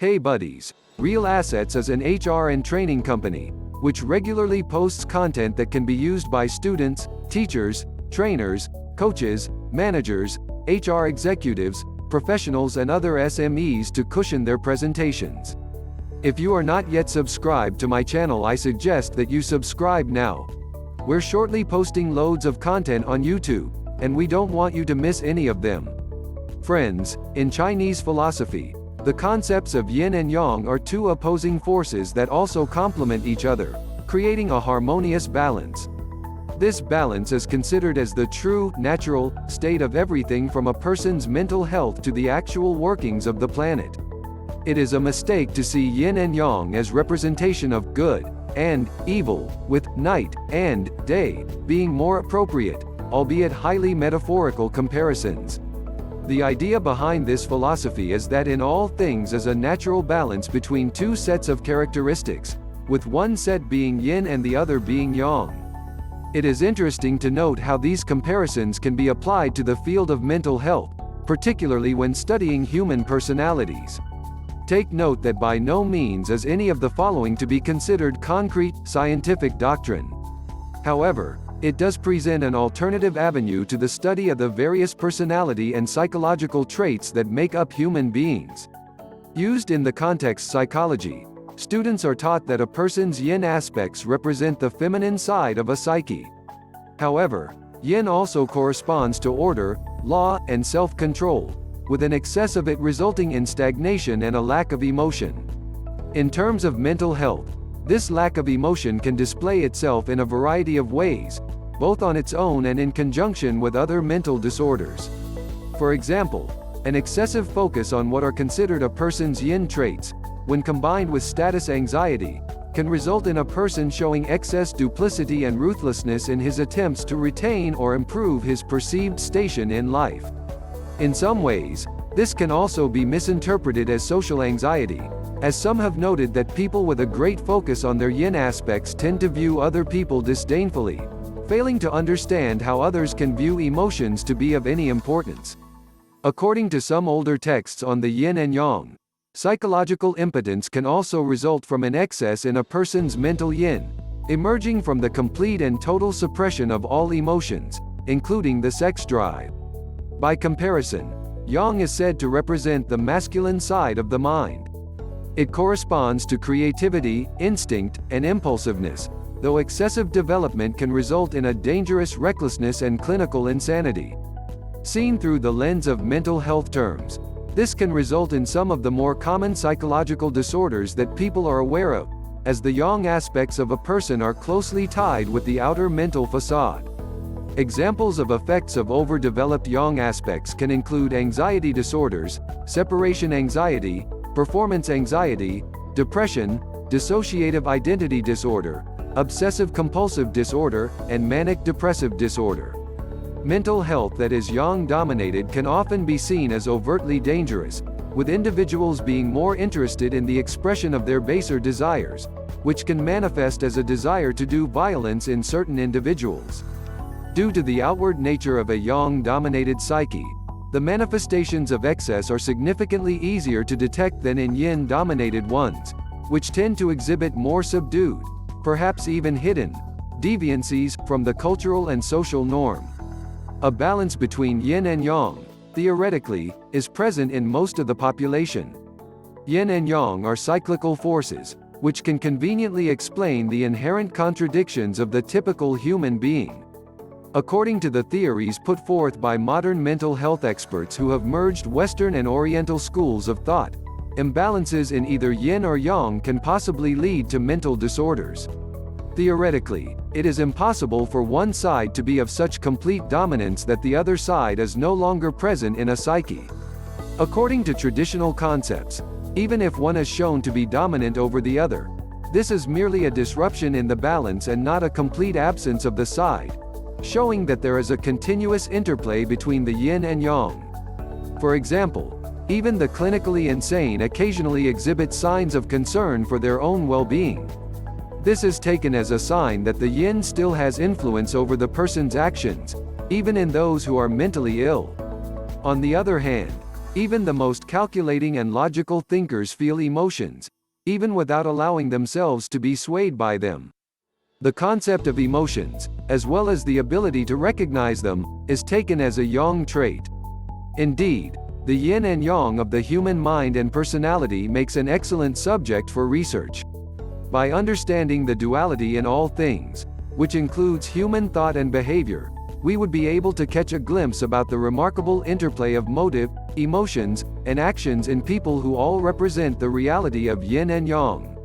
Hey buddies, Real Assets is an HR and training company, which regularly posts content that can be used by students, teachers, trainers, coaches, managers, HR executives, professionals and other SMEs to cushion their presentations. If you are not yet subscribed to my channel, I suggest that you subscribe now. We're shortly posting loads of content on YouTube, and we don't want you to miss any of them. Friends, in Chinese philosophy, the concepts of yin and yang are two opposing forces that also complement each other, creating a harmonious balance. This balance is considered as the true, natural, state of everything from a person's mental health to the actual workings of the planet. It is a mistake to see yin and yang as representation of good and evil, with night and day being more appropriate, albeit highly metaphorical comparisons. The idea behind this philosophy is that in all things is a natural balance between two sets of characteristics, with one set being yin and the other being yang. It is interesting to note how these comparisons can be applied to the field of mental health, particularly when studying human personalities. Take note that by no means is any of the following to be considered concrete, scientific doctrine. However, it does present an alternative avenue to the study of the various personality and psychological traits that make up human beings. Used in the context psychology, students are taught that a person's yin aspects represent the feminine side of a psyche. However, yin also corresponds to order, law, and self-control, with an excess of it resulting in stagnation and a lack of emotion. In terms of mental health, this lack of emotion can display itself in a variety of ways, both on its own and in conjunction with other mental disorders. For example, an excessive focus on what are considered a person's yin traits, when combined with status anxiety, can result in a person showing excess duplicity and ruthlessness in his attempts to retain or improve his perceived station in life. In some ways, this can also be misinterpreted as social anxiety, as some have noted that people with a great focus on their yin aspects tend to view other people disdainfully, failing to understand how others can view emotions to be of any importance. According to some older texts on the yin and yang, psychological impotence can also result from an excess in a person's mental yin, emerging from the complete and total suppression of all emotions, including the sex drive. By comparison, yang is said to represent the masculine side of the mind. It corresponds to creativity, instinct, and impulsiveness, though excessive development can result in a dangerous recklessness and clinical insanity. Seen through the lens of mental health terms, this can result in some of the more common psychological disorders that people are aware of, as the yang aspects of a person are closely tied with the outer mental facade. Examples of effects of overdeveloped yang aspects can include anxiety disorders, separation anxiety, performance anxiety, depression, dissociative identity disorder, obsessive-compulsive disorder, and manic-depressive disorder. Mental health that is yang-dominated can often be seen as overtly dangerous, with individuals being more interested in the expression of their baser desires, which can manifest as a desire to do violence in certain individuals. Due to the outward nature of a yang-dominated psyche, the manifestations of excess are significantly easier to detect than in yin-dominated ones, which tend to exhibit more subdued, perhaps even hidden, deviancies from the cultural and social norm. A balance between yin and yang, theoretically, is present in most of the population. Yin and yang are cyclical forces, which can conveniently explain the inherent contradictions of the typical human being. According to the theories put forth by modern mental health experts who have merged Western and Oriental schools of thought, imbalances in either yin or yang can possibly lead to mental disorders. Theoretically, it is impossible for one side to be of such complete dominance that the other side is no longer present in a psyche. According to traditional concepts, even if one is shown to be dominant over the other, this is merely a disruption in the balance and not a complete absence of the side, showing that there is a continuous interplay between the yin and yang. For example, even the clinically insane occasionally exhibit signs of concern for their own well-being. This is taken as a sign that the yin still has influence over the person's actions, even in those who are mentally ill. On the other hand, Even the most calculating and logical thinkers feel emotions, even without allowing themselves to be swayed by them. The concept of emotions, as well as the ability to recognize them, is taken as a Yang trait. Indeed, the yin and yang of the human mind and personality makes an excellent subject for research. By understanding the duality in all things, which includes human thought and behavior, we would be able to catch a glimpse about the remarkable interplay of motive, emotions, and actions in people who all represent the reality of yin and yang.